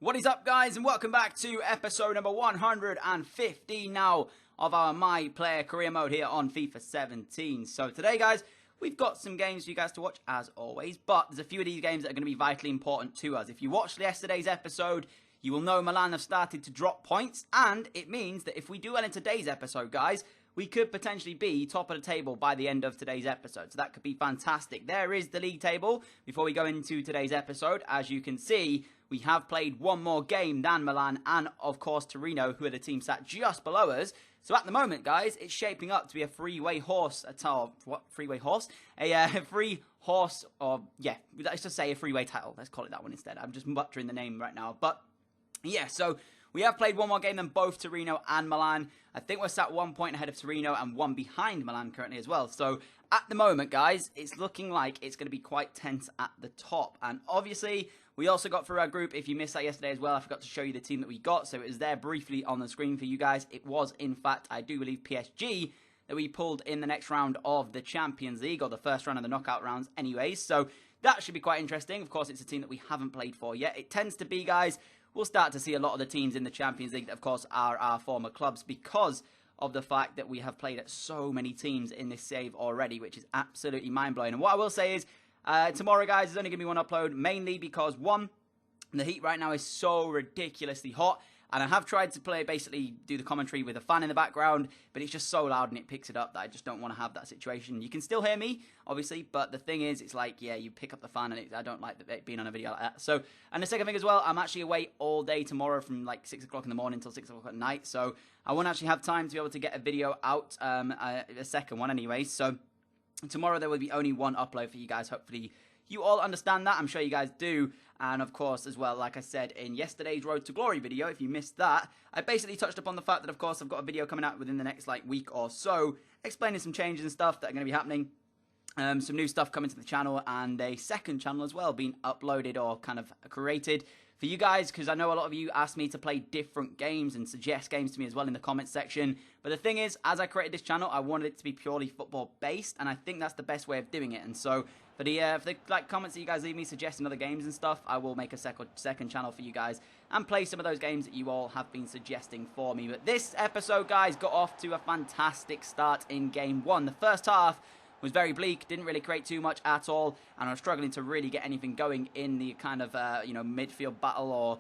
What is up, guys, and welcome back to episode number 150 now of our My Player Career Mode here on FIFA 17. So today, guys, we've got some games for you guys to watch, as always, but there's a few of these games that are going to be vitally important to us. If you watched yesterday's episode, you will know Milan have started to drop points, and it means that if we do well in today's episode, guys, we could potentially be top of the table by the end of today's episode. So that could be fantastic. There is the league table before we go into today's episode. As you can see, we have played one more game than Milan and, of course, Torino, who are the team sat just below us. So at the moment, guys, it's shaping up to be a three-way horse. What? Three-way horse? A free horse, or, yeah, let's just say a three-way title. Let's call it that one instead. I'm just butchering the name right now. But, yeah, so we have played one more game than both Torino and Milan. I think we're sat 1 point ahead of Torino and one behind Milan currently as well. So at the moment, guys, it's looking like it's going to be quite tense at the top. And obviously, we also got through our group. If you missed that yesterday as well, I forgot to show you the team that we got. So it was there briefly on the screen for you guys. It was, in fact, I do believe PSG that we pulled in the next round of the Champions League, or the first round of the knockout rounds anyways. So that should be quite interesting. Of course, it's a team that we haven't played for yet. It tends to be, guys, we'll start to see a lot of the teams in the Champions League that, of course, are our former clubs because of the fact that we have played at so many teams in this save already, which is absolutely mind-blowing. And what I will say is, tomorrow, guys, there's only going to be one upload, mainly because, one, the heat right now is so ridiculously hot, and I have tried to basically do the commentary with a fan in the background, but it's just so loud and it picks it up that I just don't want to have that situation. You can still hear me, obviously, but the thing is, it's like, yeah, you pick up the fan, and I don't like it being on a video like that. So, and the second thing as well, I'm actually away all day tomorrow from like 6 o'clock in the morning till 6 o'clock at night, so I won't actually have time to be able to get a video out, a second one anyway. So tomorrow there will be only one upload for you guys. Hopefully you all understand that. I'm sure you guys do. And of course, as well, like I said in yesterday's Road to Glory video, if you missed that, I basically touched upon the fact that, of course, I've got a video coming out within the next like week or so, explaining some changes and stuff that are going to be happening. Some new stuff coming to the channel, and a second channel as well being uploaded or kind of created for you guys, because I know a lot of you asked me to play different games and suggest games to me as well in the comments section. But the thing is, as I created this channel, I wanted it to be purely football based, and I think that's the best way of doing it. And so for the like comments that you guys leave me suggesting other games and stuff, I will make a second channel for you guys and play some of those games that you all have been suggesting for me. But this episode, guys, got off to a fantastic start in game one. The first half was very bleak, didn't really create too much at all, and I was struggling to really get anything going in the kind of, midfield battle, or,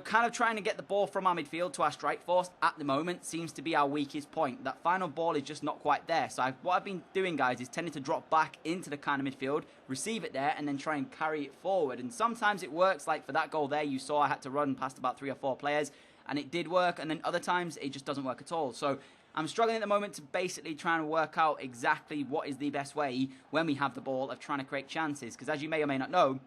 kind of trying to get the ball from our midfield to our strike force at the moment seems to be our weakest point. That final ball is just not quite there. So what I've been doing, guys, is tending to drop back into the kind of midfield, receive it there, and then try and carry it forward. And sometimes it works, like for that goal there, you saw I had to run past about 3 or 4 players, and it did work, and then other times it just doesn't work at all. So I'm struggling at the moment to basically try and work out exactly what is the best way when we have the ball of trying to create chances. Because as you may or may not know,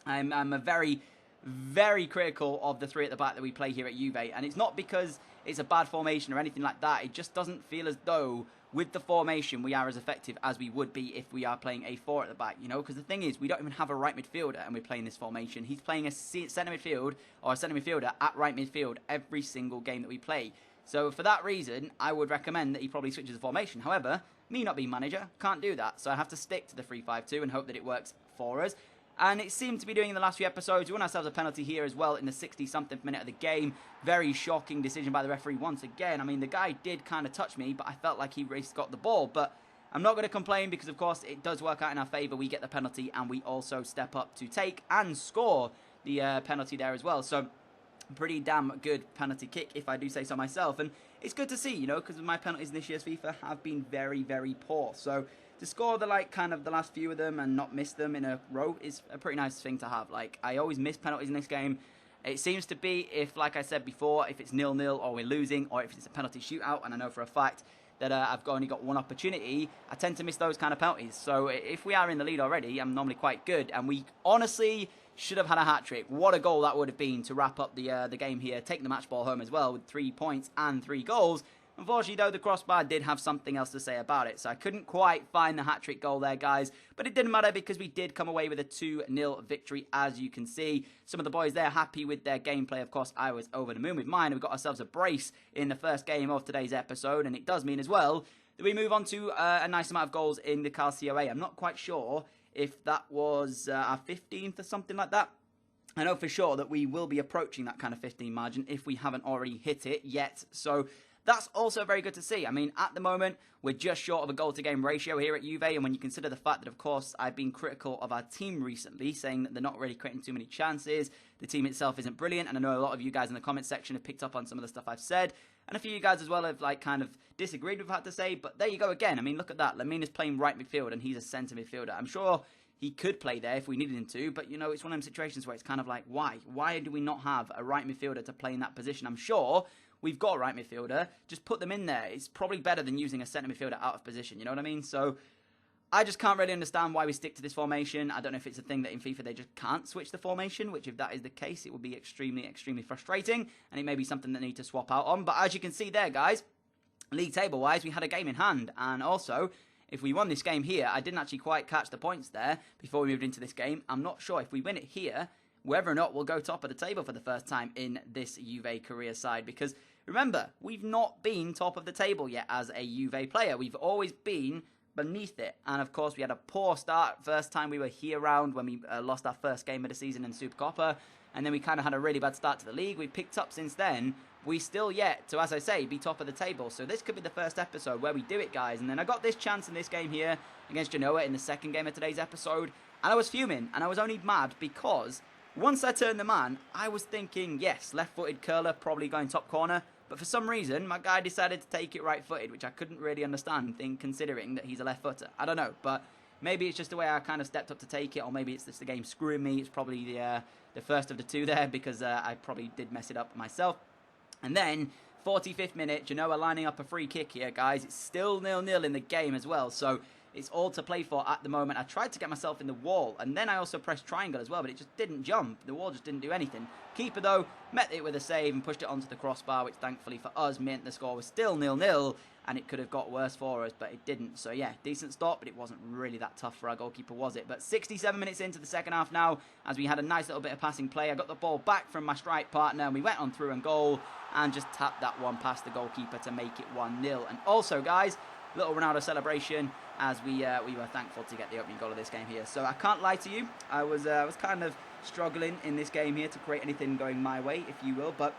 I'm a very, very critical of the three at the back that we play here at Juve. And it's not because it's a bad formation or anything like that. It just doesn't feel as though with the formation we are as effective as we would be if we are playing a 4 at the back, because the thing is, we don't even have a right midfielder and we're playing this formation. He's playing a centre midfield or a centre midfielder at right midfield every single game that we play. So for that reason, I would recommend that he probably switches the formation. However, me not being manager, can't do that. So I have to stick to the 3-5-2 and hope that it works for us. And it seemed to be doing in the last few episodes. We won ourselves a penalty here as well in the 60-something minute of the game. Very shocking decision by the referee once again. I mean, the guy did kind of touch me, but I felt like he raced got the ball. But I'm not going to complain because, of course, it does work out in our favour. We get the penalty and we also step up to take and score the penalty there as well. So pretty damn good penalty kick, if I do say so myself. And it's good to see, because my penalties in this year's FIFA have been very, very poor. So to score the last few of them and not miss them in a row is a pretty nice thing to have. Like, I always miss penalties in this game. It seems to be, if, like I said before, if it's 0-0 or we're losing, or if it's a penalty shootout, and I know for a fact that I've only got one opportunity, I tend to miss those kind of penalties. So if we are in the lead already, I'm normally quite good. And we honestly should have had a hat-trick. What a goal that would have been to wrap up the game here, take the match ball home as well with 3 points and 3 goals. Unfortunately, though, the crossbar did have something else to say about it, so I couldn't quite find the hat-trick goal there, guys. But it didn't matter because we did come away with a 2-0 victory, as you can see. Some of the boys there happy with their gameplay. Of course, I was over the moon with mine. We got ourselves a brace in the first game of today's episode, and it does mean as well that we move on to a nice amount of goals in the Calcio A. I'm not quite sure if that was our 15th or something like that. I know for sure that we will be approaching that kind of 15 margin if we haven't already hit it yet. So that's also very good to see. I mean, at the moment, we're just short of a goal-to-game ratio here at Juve, and when you consider the fact that, of course, I've been critical of our team recently, saying that they're not really creating too many chances, the team itself isn't brilliant, and I know a lot of you guys in the comment section have picked up on some of the stuff I've said, and a few of you guys as well have, like, kind of disagreed with what I had to say, but there you go again. I mean, look at that. Lemina's playing right midfield, and he's a centre midfielder. I'm sure he could play there if we needed him to, but, you know, it's one of them situations where it's kind of like, why? Why do we not have a right midfielder to play in that position? I'm sure we've got a right midfielder. Just put them in there. It's probably better than using a centre midfielder out of position, you know what I mean? So I just can't really understand why we stick to this formation. I don't know if it's a thing that in FIFA they just can't switch the formation, which if that is the case, it would be extremely, extremely frustrating, and it may be something that they need to swap out on. But as you can see there, guys, league table-wise, we had a game in hand, and also if we won this game here, I didn't actually quite catch the points there before we moved into this game. I'm not sure if we win it here, whether or not we'll go top of the table for the first time in this Juve career side. Because remember, we've not been top of the table yet as a Juve player. We've always been beneath it. And of course, we had a poor start first time we were here round when we lost our first game of the season in Supercoppa. And then we kind of had a really bad start to the league. We picked up since then. We still yet to, as I say, be top of the table. So this could be the first episode where we do it, guys. And then I got this chance in this game here against Genoa in the second game of today's episode. And I was fuming. And I was only mad because once I turned the man, I was thinking, yes, left-footed curler, probably going top corner. But for some reason, my guy decided to take it right-footed, which I couldn't really understand, considering that he's a left-footer. I don't know, but maybe it's just the way I kind of stepped up to take it, or maybe it's just the game screwing me. It's probably the first of the two there, because I probably did mess it up myself. And then, 45th minute, Genoa lining up a free kick here, guys. It's still 0-0 in the game as well, so it's all to play for at the moment. I tried to get myself in the wall, and then I also pressed triangle as well, but it just didn't jump. The wall just didn't do anything. Keeper, though, met it with a save and pushed it onto the crossbar, which thankfully for us meant the score was still 0-0, and it could have got worse for us, but it didn't. So, yeah, decent stop, but it wasn't really that tough for our goalkeeper, was it? But 67 minutes into the second half now, as we had a nice little bit of passing play. I got the ball back from my strike partner, and we went on through and goal, and just tapped that one past the goalkeeper to make it 1-0. And also, guys, little Ronaldo celebration as we were thankful to get the opening goal of this game here. So I can't lie to you, I was kind of struggling in this game here to create anything going my way, if you will, but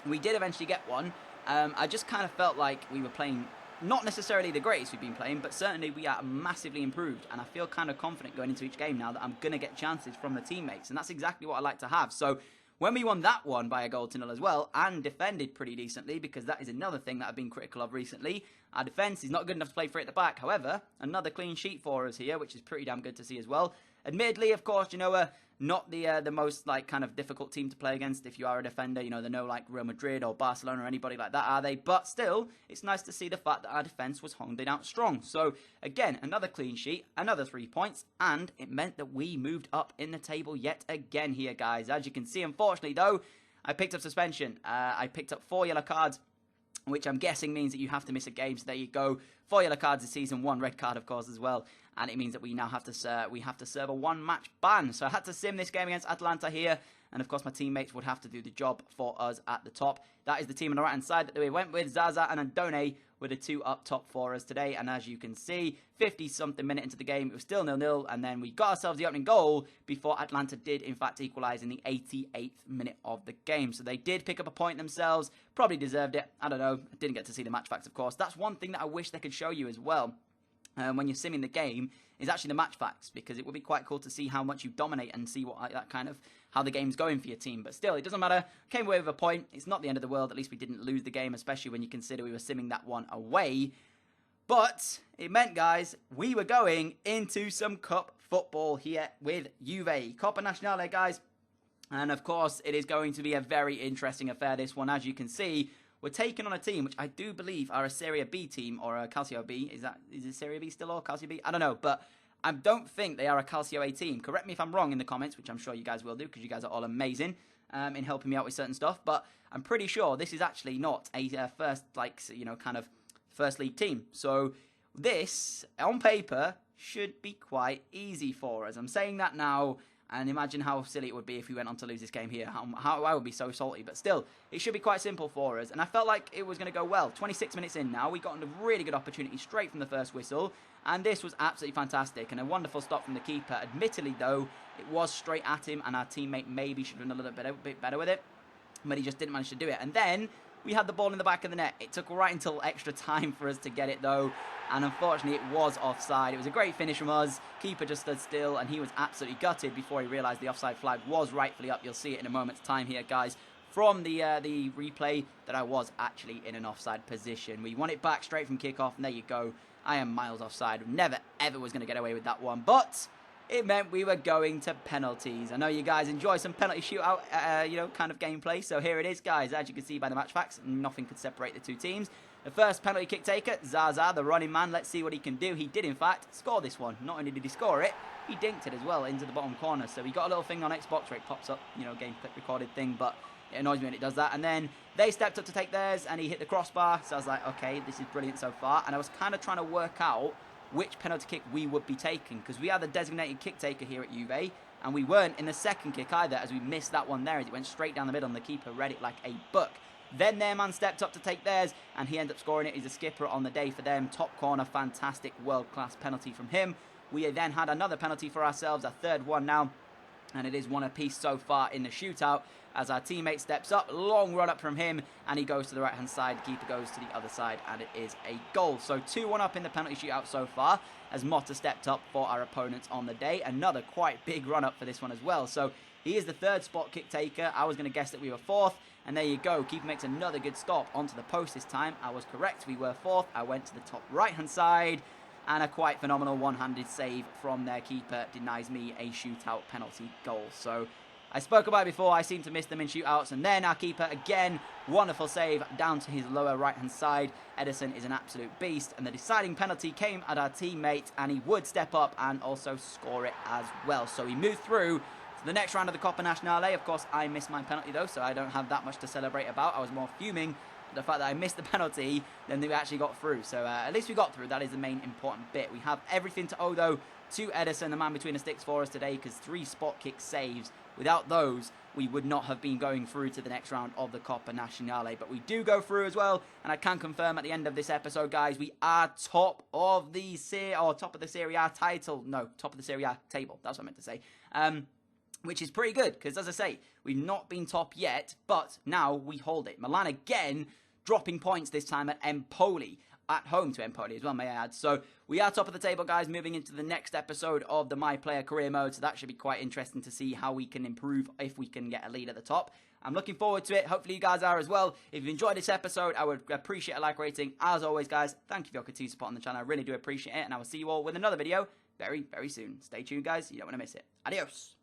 we did eventually get one. I just kind of felt like we were playing not necessarily the greatest we've been playing, but certainly we are massively improved, and I feel kind of confident going into each game now that I'm going to get chances from the teammates, and that's exactly what I like to have. So when we won that one by a 0 as well, and defended pretty decently, because that is another thing that I've been critical of recently, our defence is not good enough to play free at the back. However, another clean sheet for us here, which is pretty damn good to see as well. Admittedly, of course, you know, not the most, like, kind of difficult team to play against if you are a defender. You know, they're no, like, Real Madrid or Barcelona or anybody like that, are they? But still, it's nice to see the fact that our defence was holding out strong. So, again, another clean sheet, another 3 points, and it meant that we moved up in the table yet again here, guys. As you can see, unfortunately, though, I picked up suspension. I picked up 4 yellow cards, which I'm guessing means that you have to miss a game. So there you go. 4 yellow cards this season, 1 red card, of course, as well. And it means that we now have to serve a 1-match ban. So I had to sim this game against Atalanta here. And, of course, my teammates would have to do the job for us at the top. That is the team on the right-hand side that we went with. Zaza and Andone were the 2 up top for us today. And as you can see, 50-something minute into the game, it was still 0-0. And then we got ourselves the opening goal before Atalanta did, in fact, equalise in the 88th minute of the game. So they did pick up a point themselves. Probably deserved it. I don't know. I didn't get to see the match facts, of course. That's one thing that I wish they could show you as well. When you're simming the game, is actually the match facts, because it would be quite cool to see how much you dominate and see what that kind of how the game's going for your team. But still, it doesn't matter. Came away with a point. It's not the end of the world. At least we didn't lose the game, especially when you consider we were simming that one away. But it meant, guys, we were going into some cup football here with Juve. Coppa Nazionale, guys. And of course, it is going to be a very interesting affair, this one. As you can see, we're taking on a team which I do believe are a Serie B team, or a Calcio B. Is it Serie B still, or Calcio B? I don't know, but I don't think they are a Calcio A team. Correct me if I'm wrong in the comments, which I'm sure you guys will do, because you guys are all amazing in helping me out with certain stuff. But I'm pretty sure this is actually not a first, like, you know, kind of first league team. So this, on paper, should be quite easy for us. I'm saying that now. And imagine how silly it would be if we went on to lose this game here. How I would be so salty. But still, it should be quite simple for us. And I felt like it was going to go well. 26 minutes in now. We got a really good opportunity straight from the first whistle. And this was absolutely fantastic. And a wonderful stop from the keeper. Admittedly, though, It was straight at him, and our teammate maybe should have done a little bit better with it, but he just didn't manage to do it. And then we had the ball in the back of the net. It took right until extra time for us to get it, though, and unfortunately it was offside. It was a great finish from us. Keeper just stood still, and he was absolutely gutted before he realised the offside flag was rightfully up. You'll see it in a moment's time here, guys, from the replay, that I was actually in an offside position. We won it back straight from kickoff, and there you go. I am miles offside. Never, ever was going to get away with that one, but it meant we were going to penalties. I know you guys enjoy some penalty shootout, kind of gameplay. So here it is, guys. As you can see by the match facts, nothing could separate the two teams. The first penalty kick taker, Zaza, the running man. Let's see what he can do. He did, in fact, score this one. Not only did he score it, he dinked it as well into the bottom corner. So we got a little thing on Xbox where it pops up, game clip recorded thing, but it annoys me when it does that. And then they stepped up to take theirs, and he hit the crossbar. So I was like, okay, this is brilliant so far. And I was kind of trying to work out which penalty kick we would be taking, because we are the designated kick taker here at Juve, and we weren't in the second kick either, as we missed that one there as it went straight down the middle and the keeper read it like a book. Then their man stepped up to take theirs, and he ended up scoring it. He's a skipper on the day for them. Top corner, fantastic world-class penalty from him. We then had another penalty for ourselves, our third one now, and it is one apiece so far in the shootout, as our teammate steps up, long run up from him, and he goes to the right hand side. The keeper goes to the other side, and it is a goal. So 2-1 up in the penalty shootout so far, as Motta stepped up for our opponents on the day. Another quite big run up for this one as well. So he is the third spot kick taker. I was going to guess that we were fourth, and there you go. Keeper makes another good stop onto the post this time. I was correct, we were fourth. I went to the top right hand side, and a quite phenomenal one-handed save from their keeper denies me a shootout penalty goal. So I spoke about it before, I seem to miss them in shootouts, and then our keeper, again, wonderful save down to his lower right-hand side. Edison is an absolute beast, and the deciding penalty came at our teammate, and he would step up and also score it as well. So he moved through to the next round of the Coppa Nazionale. Of course, I missed my penalty, though, so I don't have that much to celebrate about. I was more fuming at the fact that I missed the penalty than we actually got through. So at least we got through. That is the main important bit. We have everything to owe, though, to Edison, the man between the sticks for us today, because 3 spot kick saves. Without those, we would not have been going through to the next round of the Coppa Nazionale. But we do go through as well, and I can confirm at the end of this episode, guys, we are top of the Serie A title. No, top of the Serie A table. That's what I meant to say. Which is pretty good, because as I say, we've not been top yet, but now we hold it. Milan again dropping points this time at Empoli. At home to Empoli as well, may I add. So we are top of the table, guys, moving into the next episode of the My Player Career Mode. So that should be quite interesting to see how we can improve if we can get a lead at the top. I'm looking forward to it. Hopefully you guys are as well. If you've enjoyed this episode, I would appreciate a like rating. As always, guys, thank you for your continued support on the channel. I really do appreciate it. And I will see you all with another video very, very soon. Stay tuned, guys. You don't want to miss it. Adios.